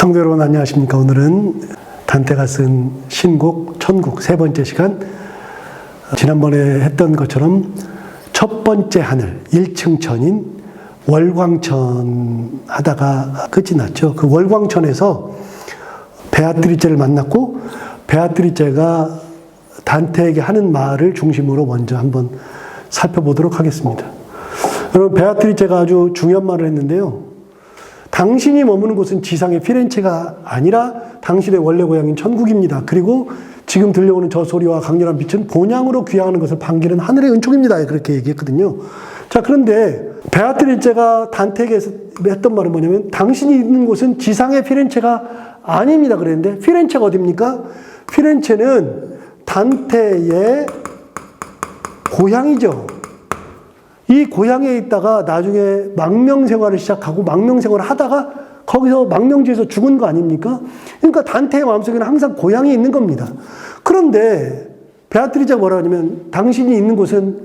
성도 여러분 안녕하십니까. 오늘은 단테가 쓴 신곡 천국 세 번째 시간, 지난번에 했던 것처럼 첫 번째 하늘 1층 천인 월광천 하다가 끝이 났죠. 그 월광천에서 베아트리체를 만났고, 베아트리체가 단테에게 하는 말을 중심으로 먼저 한번 살펴보도록 하겠습니다. 여러분, 베아트리체가 아주 중요한 말을 했는데요. 당신이 머무는 곳은 지상의 피렌체가 아니라 당신의 원래 고향인 천국입니다. 그리고 지금 들려오는 저 소리와 강렬한 빛은 본향으로 귀향하는 것을 반기는 하늘의 은총입니다. 그렇게 얘기했거든요. 자, 그런데 베아트리체가 단테에게 했던 말은 뭐냐면, 당신이 있는 곳은 지상의 피렌체가 아닙니다. 그랬는데, 피렌체가 어디입니까? 피렌체는 단테의 고향이죠. 이 고향에 있다가 나중에 망명 생활을 시작하고 망명 생활을 하다가 거기서 망명지에서 죽은 거 아닙니까? 그러니까 단테의 마음속에는 항상 고향이 있는 겁니다. 그런데 베아트리체가 뭐라 하냐면, 당신이 있는 곳은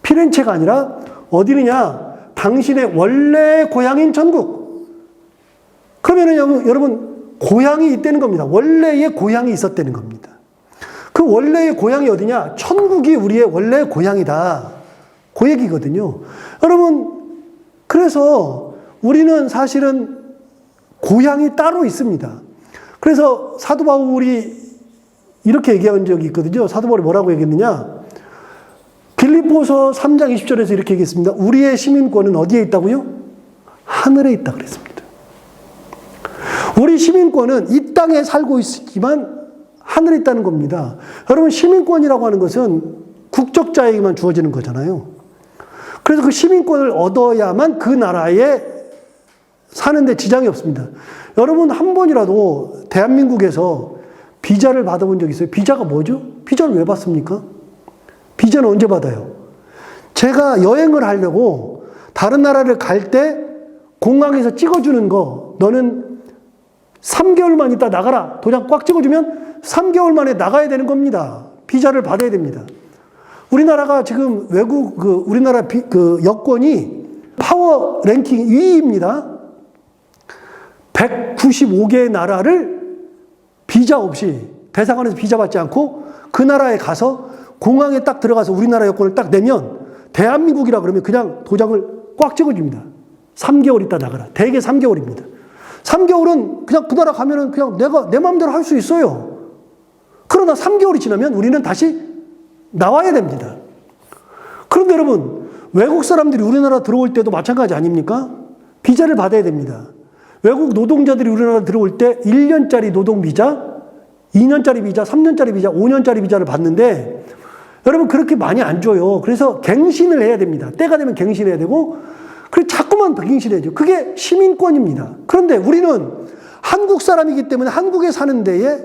피렌체가 아니라 어디느냐? 당신의 원래 고향인 천국. 그러면은 여러분, 고향이 있다는 겁니다. 원래의 고향이 있었다는 겁니다. 그 원래의 고향이 어디냐? 천국이 우리의 원래 고향이다. 그 얘기거든요. 여러분, 그래서 우리는 사실은 고향이 따로 있습니다. 그래서 사도 바울이 이렇게 얘기한 적이 있거든요. 사도 바울이 뭐라고 얘기했느냐? 빌립보서 3장 20절에서 이렇게 얘기했습니다. 우리의 시민권은 어디에 있다고요? 하늘에 있다 그랬습니다. 우리 시민권은 이 땅에 살고 있지만 하늘에 있다는 겁니다. 여러분, 시민권이라고 하는 것은 국적자에게만 주어지는 거잖아요. 그래서 그 시민권을 얻어야만 그 나라에 사는데 지장이 없습니다. 여러분, 한 번이라도 대한민국에서 비자를 받아본 적 있어요? 비자가 뭐죠? 비자를 왜 받습니까? 비자는 언제 받아요? 제가 여행을 하려고 다른 나라를 갈 때 공항에서 찍어주는 거, 너는 3개월만 있다 나가라. 도장 꽉 찍어주면 3개월 만에 나가야 되는 겁니다. 비자를 받아야 됩니다. 우리나라가 지금 우리나라 여권이 파워 랭킹 2위입니다. 195개의 나라를 비자 없이, 대사관에서 비자 받지 않고 그 나라에 가서 공항에 딱 들어가서 우리나라 여권을 딱 내면, 대한민국이라 그러면 그냥 도장을 꽉 찍어줍니다. 3개월 있다 나가라. 대개 3개월입니다. 3개월은 그냥 그 나라 가면은 그냥 내 마음대로 할 수 있어요. 그러나 3개월이 지나면 우리는 다시 나와야 됩니다. 그런데 여러분, 외국 사람들이 우리나라 들어올 때도 마찬가지 아닙니까? 비자를 받아야 됩니다. 외국 노동자들이 우리나라 들어올 때 1년짜리 노동 비자, 2년짜리 비자, 3년짜리 비자, 5년짜리 비자를 받는데, 여러분, 그렇게 많이 안 줘요. 그래서 갱신을 해야 됩니다. 때가 되면 갱신해야 되고, 그래서 자꾸만 갱신해야죠. 그게 시민권입니다. 그런데 우리는 한국 사람이기 때문에 한국에 사는 데에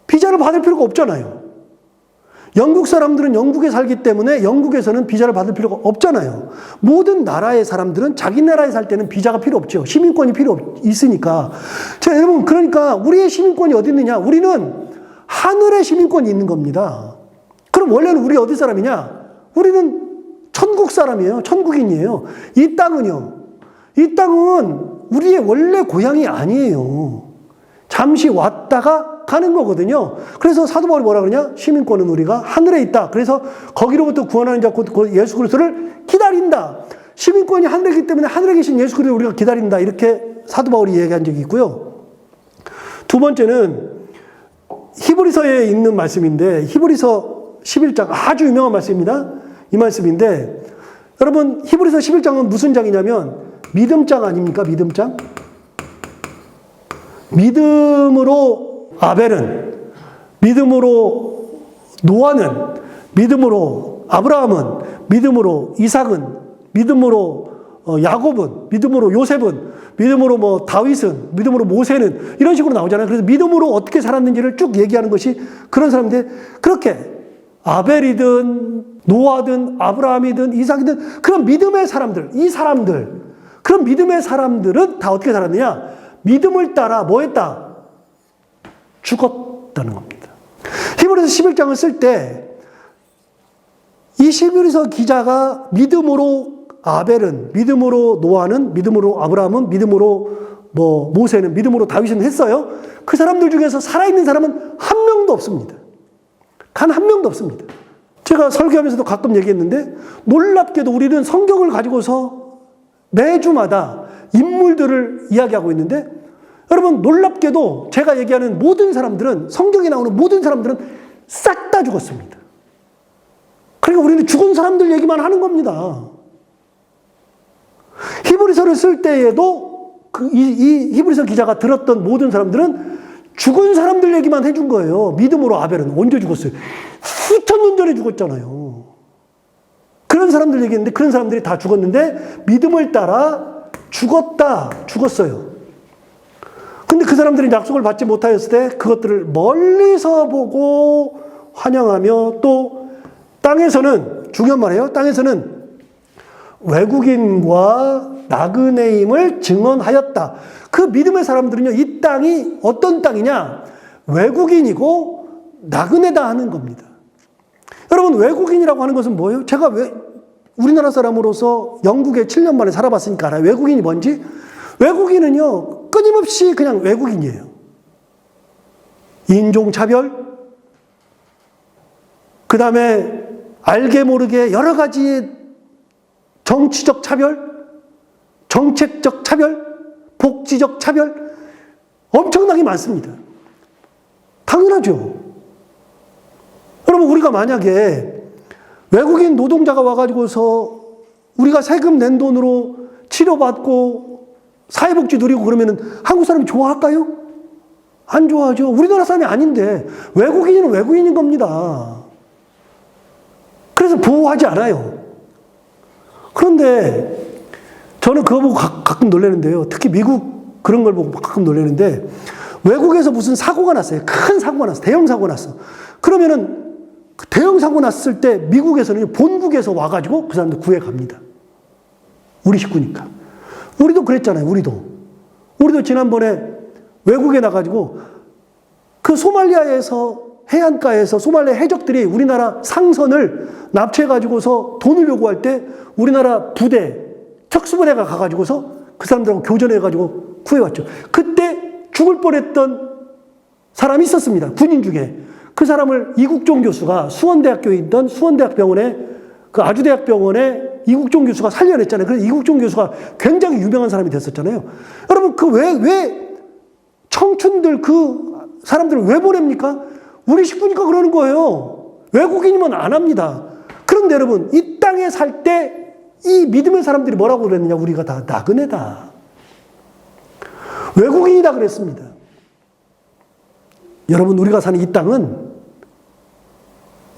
비자를 받을 필요가 없잖아요. 영국 사람들은 영국에 살기 때문에 영국에서는 비자를 받을 필요가 없잖아요. 모든 나라의 사람들은 자기 나라에 살 때는 비자가 필요 없죠. 시민권이 있으니까. 자, 여러분, 그러니까 우리의 시민권이 어디 있느냐? 우리는 하늘의 시민권이 있는 겁니다. 그럼 원래는 우리 어디 사람이냐? 우리는 천국 사람이에요. 천국인이에요. 이 땅은요. 이 땅은 우리의 원래 고향이 아니에요. 잠시 왔다가 가는 거거든요. 그래서 사도 바울이 뭐라 그러냐? 시민권은 우리가 하늘에 있다. 그래서 거기로부터 구원하는 자 곧 예수 그리스도를 기다린다. 시민권이 하늘에 있기 때문에 하늘에 계신 예수 그리스도를 우리가 기다린다. 이렇게 사도 바울이 얘기한 적이 있고요. 두 번째는 히브리서에 있는 말씀인데, 히브리서 11장, 아주 유명한 말씀입니다. 이 말씀인데, 여러분, 히브리서 11장은 무슨 장이냐면 믿음장 아닙니까? 믿음장? 믿음으로 아벨은, 믿음으로 노아는, 믿음으로 아브라함은, 믿음으로 이삭은, 믿음으로 야곱은, 믿음으로 요셉은, 믿음으로 다윗은, 믿음으로 모세는, 이런 식으로 나오잖아요. 그래서 믿음으로 어떻게 살았는지를 쭉 얘기하는 것이 그런 사람인데, 그렇게 아벨이든 노아든 아브라함이든 이삭이든 그런 믿음의 사람들, 이 사람들, 그런 믿음의 사람들은 다 어떻게 살았느냐? 믿음을 따라 뭐 했다? 죽었다는 겁니다. 히브리서 11장을 쓸 때 이 히브리서 기자가 믿음으로 아벨은, 믿음으로 노아는, 믿음으로 아브라함은, 믿음으로 모세는 믿음으로 다윗은 했어요. 그 사람들 중에서 살아있는 사람은 한 명도 없습니다. 단 한 명도 없습니다. 제가 설교하면서도 가끔 얘기했는데 놀랍게도 우리는 성경을 가지고서 매주마다 인물들을 이야기하고 있는데 여러분 놀랍게도 제가 얘기하는 모든 사람들은 성경에 나오는 모든 사람들은 싹 다 죽었습니다. 그러니까 우리는 죽은 사람들 얘기만 하는 겁니다. 히브리서를 쓸 때에도 이 히브리서 기자가 들었던 모든 사람들은 죽은 사람들 얘기만 해준 거예요. 믿음으로 아벨은 언제 죽었어요? 수천 년 전에 죽었잖아요. 그런 사람들 얘기했는데 그런 사람들이 다 죽었는데 믿음을 따라 죽었어요. 근데 그 사람들이 약속을 받지 못하였을 때 그것들을 멀리서 보고 환영하며 또 땅에서는 중요한 말이에요. 땅에서는 외국인과 나그네임을 증언하였다. 그 믿음의 사람들은요, 이 땅이 어떤 땅이냐? 외국인이고 나그네다 하는 겁니다. 여러분, 외국인이라고 하는 것은 뭐예요? 제가 우리나라 사람으로서 영국에 7년 만에 살아봤으니까 알아요. 외국인이 뭔지? 외국인은요, 끊임없이 그냥 외국인이에요. 인종차별, 그 다음에 알게 모르게 여러 가지 정치적 차별, 정책적 차별, 복지적 차별, 엄청나게 많습니다. 당연하죠. 여러분, 우리가 만약에 외국인 노동자가 와가지고서 우리가 세금 낸 돈으로 치료받고 사회복지 누리고 그러면은 한국 사람이 좋아할까요? 안 좋아하죠. 우리나라 사람이 아닌데 외국인은 외국인인 겁니다. 그래서 보호하지 않아요. 그런데 저는 그거 보고 가끔 놀라는데요. 특히 미국 그런 걸 보고 가끔 놀라는데 외국에서 무슨 사고가 났어요. 큰 사고가 났어. 대형 사고가 났어. 그러면은 그 대형 사고 났을 때 미국에서는 본국에서 와가지고 그 사람들 구해갑니다. 우리 식구니까. 우리도 그랬잖아요. 우리도 지난번에 외국에 나가지고 그 소말리아에서 해안가에서 소말리아 해적들이 우리나라 상선을 납치해가지고서 돈을 요구할 때 우리나라 부대, 특수부대가 가가지고서 그 사람들하고 교전해가지고 구해왔죠. 그때 죽을 뻔했던 사람이 있었습니다. 군인 중에. 그 사람을 이국종 교수가 수원대학교에 있던 수원대학병원에 그 아주대학병원에 이국종 교수가 살려냈잖아요. 그래서 이국종 교수가 굉장히 유명한 사람이 됐었잖아요. 여러분, 그 왜 청춘들 그 사람들을 왜 보냅니까? 우리 식구니까 그러는 거예요. 외국인이면 안 합니다. 그런데 여러분, 이 땅에 살 때 이 믿음의 사람들이 뭐라고 그랬느냐? 우리가 다 나그네다. 외국인이다 그랬습니다. 여러분, 우리가 사는 이 땅은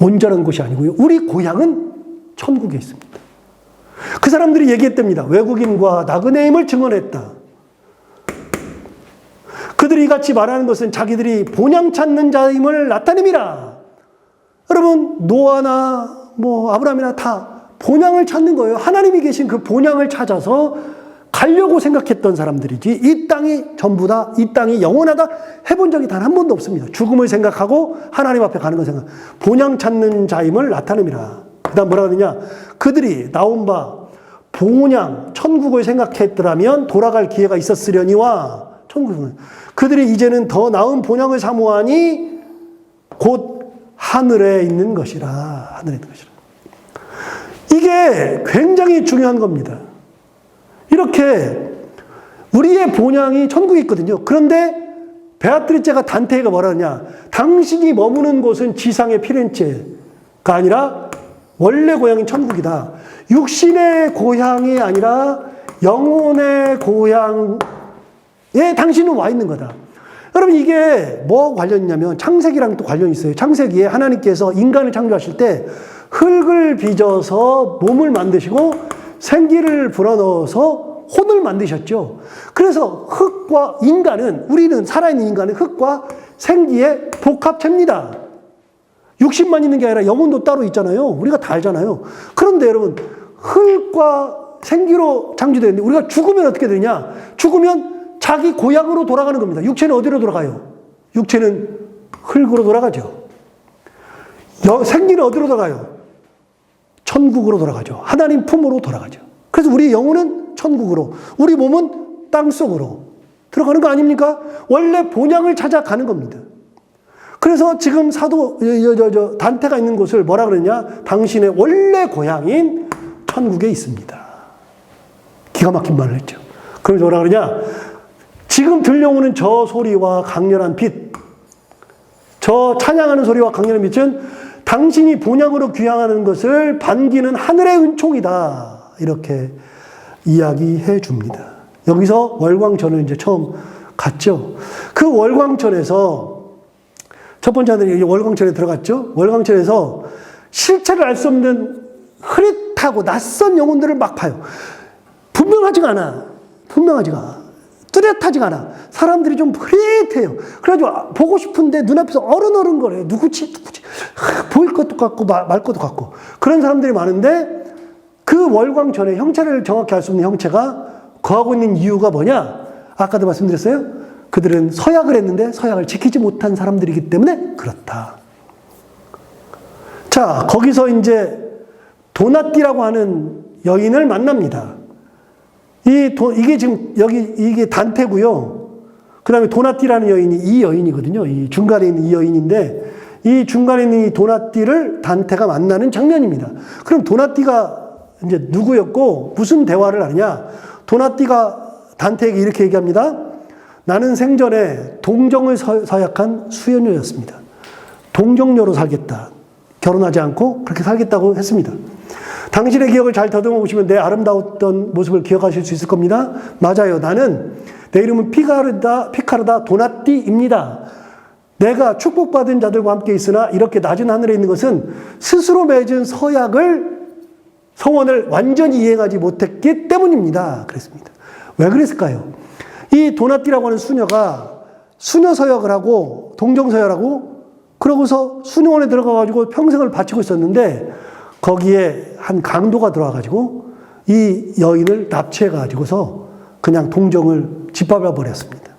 온전한 곳이 아니고요. 우리 고향은 천국에 있습니다. 그 사람들이 얘기했답니다. 외국인과 나그네임을 증언했다. 그들이 이같이 말하는 것은 자기들이 본향 찾는 자임을 나타냅니다. 여러분, 노아나 아브라함이나 다 본향을 찾는 거예요. 하나님이 계신 그 본향을 찾아서 가려고 생각했던 사람들이지 이 땅이 전부다, 이 땅이 영원하다 해본 적이 단 한 번도 없습니다. 죽음을 생각하고 하나님 앞에 가는 걸 생각. 본향 찾는 자임을 나타냅니다. 그 다음 뭐라 그러느냐? 그들이 나온 바 본향, 천국을 생각했더라면 돌아갈 기회가 있었으려니와 천국은 그들이 이제는 더 나은 본향을 사모하니 곧 하늘에 있는 것이라. 하늘에 있는 것이라. 이게 굉장히 중요한 겁니다. 이렇게 우리의 본향이 천국에 있거든요. 그런데 베아트리체가 단테가 뭐라 하냐? 당신이 머무는 곳은 지상의 피렌체가 아니라 원래 고향인 천국이다. 육신의 고향이 아니라 영혼의 고향에 당신은 와 있는 거다. 여러분, 이게 뭐하고 관련이 있냐면 창세기랑 또 관련이 있어요. 창세기에 하나님께서 인간을 창조하실 때 흙을 빚어서 몸을 만드시고 생기를 불어넣어서 혼을 만드셨죠. 그래서 흙과 인간은, 우리는 살아있는 인간은 흙과 생기의 복합체입니다. 육신만 있는 게 아니라 영혼도 따로 있잖아요. 우리가 다 알잖아요. 그런데 여러분, 흙과 생기로 창조되는데 우리가 죽으면 어떻게 되냐? 죽으면 자기 고향으로 돌아가는 겁니다. 육체는 어디로 돌아가요? 육체는 흙으로 돌아가죠. 생기는 어디로 돌아가요? 천국으로 돌아가죠. 하나님 품으로 돌아가죠. 그래서 우리 영혼은 천국으로, 우리 몸은 땅속으로. 들어가는 거 아닙니까? 원래 본향을 찾아가는 겁니다. 그래서 지금 단테가 있는 곳을 뭐라 그러냐? 당신의 원래 고향인 천국에 있습니다. 기가 막힌 말을 했죠. 그래서 뭐라 그러냐? 지금 들려오는 저 소리와 강렬한 빛, 저 찬양하는 소리와 강렬한 빛은 당신이 본향으로 귀향하는 것을 반기는 하늘의 은총이다. 이렇게 이야기해 줍니다. 여기서 월광천을 이제 처음 갔죠. 그 월광천에서 첫 번째 아들이 월광천에 들어갔죠. 월광천에서 실체를 알 수 없는 흐릿하고 낯선 영혼들을 막 봐요. 분명하지가 않아. 뚜렷하지가 않아. 사람들이 좀 흐릿해요. 그래가지고 보고 싶은데 눈앞에서 어른거려요. 누구지? 보일 것도 같고 말 것도 같고. 그런 사람들이 많은데 그 월광천의 형체를 정확히 알 수 없는 형체가 거하고 있는 이유가 뭐냐? 아까도 말씀드렸어요. 그들은 서약을 했는데 서약을 지키지 못한 사람들이기 때문에 그렇다. 자, 거기서 이제 도나띠라고 하는 여인을 만납니다. 이게 지금 이게 단테고요. 그 다음에 도나띠라는 여인이 이 여인이거든요. 이 중간에 있는 이 여인인데 이 중간에 있는 이 도나띠를 단테가 만나는 장면입니다. 그럼 도나띠가 이제 누구였고 무슨 대화를 하느냐? 도나띠가 단테에게 이렇게 얘기합니다. 나는 생전에 동정을 서약한 수연녀였습니다. 동정녀로 살겠다. 결혼하지 않고 그렇게 살겠다고 했습니다. 당신의 기억을 잘 더듬어 보시면 내 아름다웠던 모습을 기억하실 수 있을 겁니다. 맞아요. 나는 내 이름은 피카르다 도나띠입니다. 내가 축복받은 자들과 함께 있으나 이렇게 낮은 하늘에 있는 것은 스스로 맺은 서원을 완전히 이행하지 못했기 때문입니다. 그랬습니다. 왜 그랬을까요? 이 도나띠라고 하는 수녀가 수녀 서약을 하고 동정 서약을 하고 그러고서 수녀원에 들어가가지고 평생을 바치고 있었는데 거기에 한 강도가 들어와가지고 이 여인을 납치해가지고서 그냥 동정을 짓밟아 버렸습니다.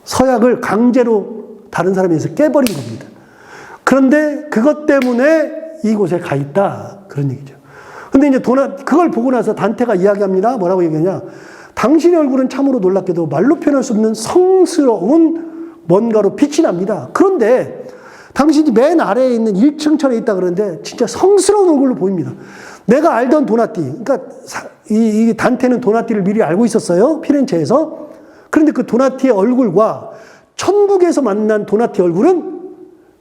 서약을 강제로 다른 사람에 의해서 깨버린 겁니다. 그런데 그것 때문에 이곳에 가 있다. 그런 얘기죠. 근데 이제 그걸 보고 나서 단테가 이야기합니다. 뭐라고 얘기하냐? 당신의 얼굴은 참으로 놀랍게도 말로 표현할 수 없는 성스러운 뭔가로 빛이 납니다. 그런데 당신이 맨 아래에 있는 1층 천에 있다 그러는데 진짜 성스러운 얼굴로 보입니다. 내가 알던 도나띠, 그러니까 이 단테는 도나띠를 미리 알고 있었어요. 피렌체에서. 그런데 그 도나띠의 얼굴과 천국에서 만난 도나띠 얼굴은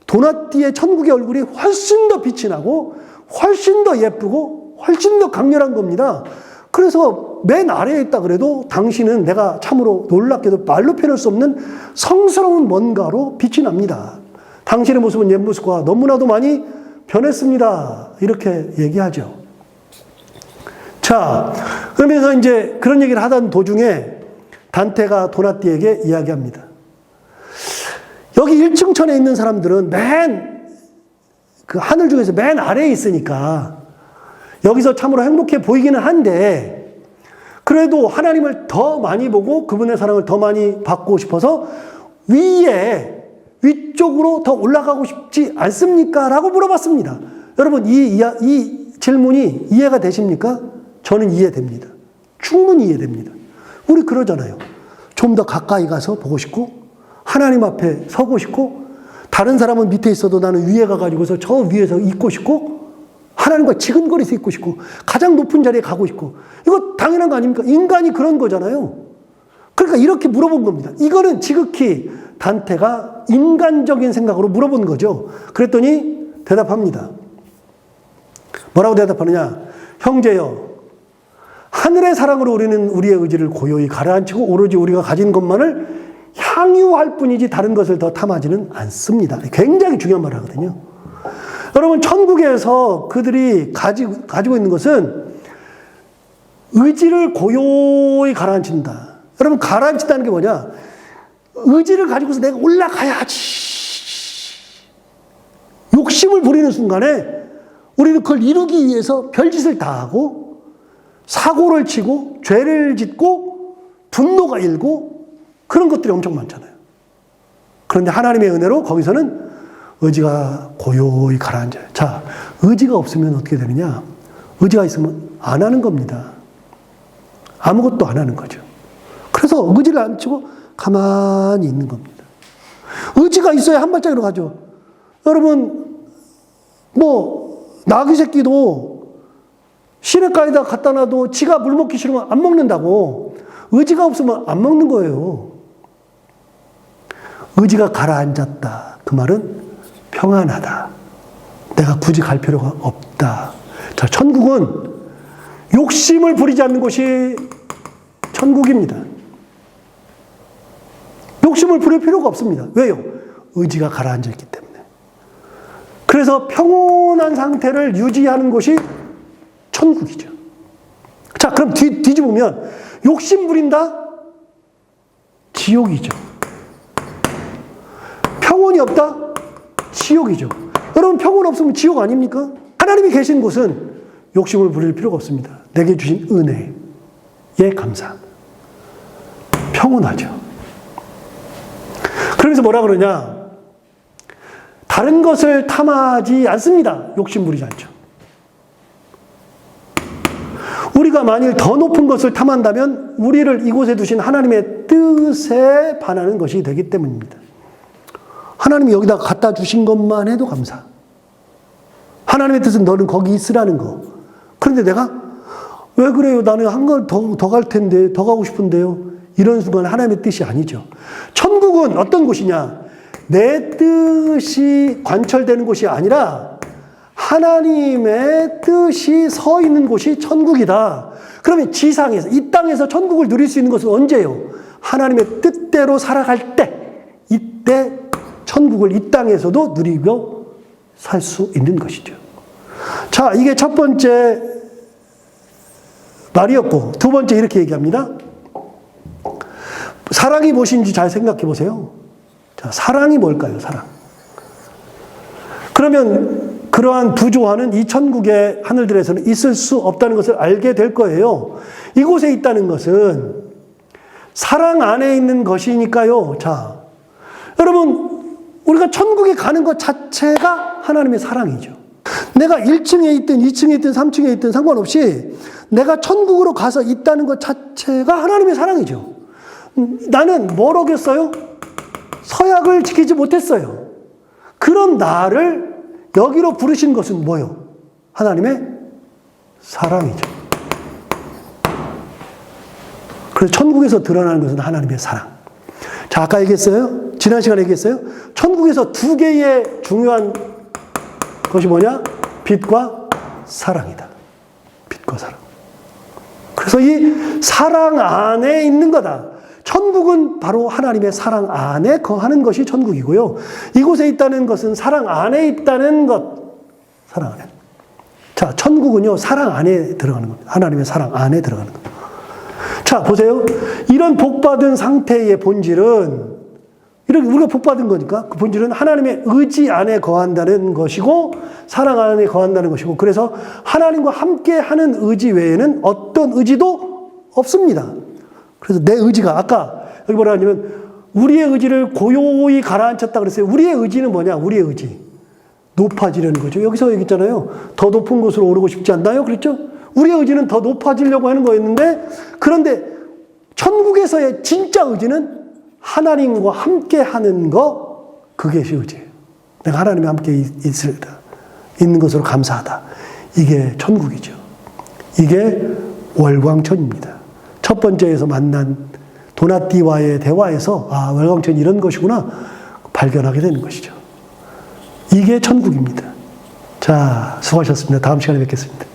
도나띠의 천국의 얼굴이 훨씬 더 빛이 나고 훨씬 더 예쁘고 훨씬 더 강렬한 겁니다. 그래서 맨 아래에 있다 그래도 당신은 내가 참으로 놀랍게도 말로 표현할 수 없는 성스러운 뭔가로 빛이 납니다. 당신의 모습은 옛 모습과 너무나도 많이 변했습니다. 이렇게 얘기하죠. 자, 그러면서 이제 그런 얘기를 하던 도중에 단테가 도나띠에게 이야기합니다. 여기 1층 천에 있는 사람들은 그 하늘 중에서 맨 아래에 있으니까 여기서 참으로 행복해 보이기는 한데 그래도 하나님을 더 많이 보고 그분의 사랑을 더 많이 받고 싶어서 위쪽으로 더 올라가고 싶지 않습니까? 라고 물어봤습니다. 여러분 이 질문이 이해가 되십니까? 저는 이해됩니다. 충분히 이해됩니다. 우리 그러잖아요. 좀 더 가까이 가서 보고 싶고 하나님 앞에 서고 싶고 다른 사람은 밑에 있어도 나는 위에 가가지고서 저 위에서 있고 싶고 하나님과 지근거리서 있고 싶고 가장 높은 자리에 가고 싶고 이거 당연한 거 아닙니까? 인간이 그런 거잖아요. 그러니까 이렇게 물어본 겁니다. 이거는 지극히 단테가 인간적인 생각으로 물어본 거죠. 그랬더니 대답합니다. 뭐라고 대답하느냐? 형제여, 하늘의 사랑으로 우리는 우리의 의지를 고요히 가라앉히고 오로지 우리가 가진 것만을 향유할 뿐이지 다른 것을 더 탐하지는 않습니다. 굉장히 중요한 말을 하거든요. 여러분 천국에서 그들이 가지고 있는 것은 의지를 고요히 가라앉힌다. 여러분 가라앉힌다는 게 뭐냐? 의지를 가지고서 내가 올라가야지. 욕심을 부리는 순간에 우리는 그걸 이루기 위해서 별짓을 다 하고 사고를 치고 죄를 짓고 분노가 일고 그런 것들이 엄청 많잖아요. 그런데 하나님의 은혜로 거기서는 의지가 고요히 가라앉아요. 자, 의지가 없으면 어떻게 되느냐? 의지가 있으면 안 하는 겁니다. 아무것도 안 하는 거죠. 그래서 의지를 안 치고 가만히 있는 겁니다. 의지가 있어야 한 발짝으로 가죠. 여러분, 나귀 새끼도 시냇가에다 갖다 놔도 지가 물 먹기 싫으면 안 먹는다고. 의지가 없으면 안 먹는 거예요. 의지가 가라앉았다. 그 말은 평안하다. 내가 굳이 갈 필요가 없다. 자, 천국은 욕심을 부리지 않는 곳이 천국입니다. 욕심을 부릴 필요가 없습니다. 왜요? 의지가 가라앉아 있기 때문에. 그래서 평온한 상태를 유지하는 곳이 천국이죠. 자, 그럼 뒤집으면 욕심 부린다? 지옥이죠. 평온이 없다? 지옥이죠. 여러분, 평온 없으면 지옥 아닙니까? 하나님이 계신 곳은 욕심을 부릴 필요가 없습니다. 내게 주신 은혜에 감사. 평온하죠. 그러면서 뭐라 그러냐? 다른 것을 탐하지 않습니다. 욕심 부리지 않죠. 우리가 만일 더 높은 것을 탐한다면 우리를 이곳에 두신 하나님의 뜻에 반하는 것이 되기 때문입니다. 하나님이 여기다 갖다 주신 것만 해도 감사. 하나님의 뜻은 너는 거기 있으라는 거. 그런데 내가 왜 그래요? 나는 한 걸 더 갈 텐데, 더 가고 싶은데요. 이런 순간 하나님의 뜻이 아니죠. 천국은 어떤 곳이냐? 내 뜻이 관철되는 곳이 아니라 하나님의 뜻이 서 있는 곳이 천국이다. 그러면 지상에서, 이 땅에서 천국을 누릴 수 있는 것은 언제예요? 하나님의 뜻대로 살아갈 때, 이때 천국을 이 땅에서도 누리며 살 수 있는 것이죠. 자, 이게 첫 번째 말이었고, 두 번째 이렇게 얘기합니다. 사랑이 무엇인지 잘 생각해 보세요. 자, 사랑이 뭘까요? 사랑. 그러면 그러한 부조화는 이 천국의 하늘들에서는 있을 수 없다는 것을 알게 될 거예요. 이곳에 있다는 것은 사랑 안에 있는 것이니까요. 자, 여러분, 우리가 천국에 가는 것 자체가 하나님의 사랑이죠. 내가 1층에 있든 2층에 있든 3층에 있든 상관없이 내가 천국으로 가서 있다는 것 자체가 하나님의 사랑이죠. 나는 뭘 어겼어요? 서약을 지키지 못했어요. 그런 나를 여기로 부르신 것은 뭐요? 하나님의 사랑이죠. 그래서 천국에서 드러나는 것은 하나님의 사랑. 자, 아까 얘기했어요? 지난 시간에 얘기했어요? 천국에서 두 개의 중요한 것이 뭐냐? 빛과 사랑이다. 빛과 사랑. 그래서 이 사랑 안에 있는 거다. 천국은 바로 하나님의 사랑 안에 거하는 것이 천국이고요. 이곳에 있다는 것은 사랑 안에 있다는 것. 사랑 안에. 자, 천국은요, 사랑 안에 들어가는 겁니다. 하나님의 사랑 안에 들어가는 겁니다. 자, 보세요. 이런 복받은 상태의 본질은, 이렇게 우리가 복받은 거니까 그 본질은 하나님의 의지 안에 거한다는 것이고, 사랑 안에 거한다는 것이고, 그래서 하나님과 함께 하는 의지 외에는 어떤 의지도 없습니다. 그래서 내 의지가, 아까 여기 뭐라 하냐면 우리의 의지를 고요히 가라앉혔다 그랬어요. 우리의 의지는 뭐냐? 우리의 의지. 높아지려는 거죠. 여기서 얘기했잖아요. 더 높은 곳으로 오르고 싶지 않나요? 그랬죠? 우리의 의지는 더 높아지려고 하는 거였는데, 그런데 천국에서의 진짜 의지는 하나님과 함께 하는 거, 그게 의지예요. 내가 하나님과 함께 있는 것으로 감사하다. 이게 천국이죠. 이게 월광천입니다. 첫 번째에서 만난 도나띠와의 대화에서 아, 월광천이 이런 것이구나 발견하게 되는 것이죠. 이게 천국입니다. 자, 수고하셨습니다. 다음 시간에 뵙겠습니다.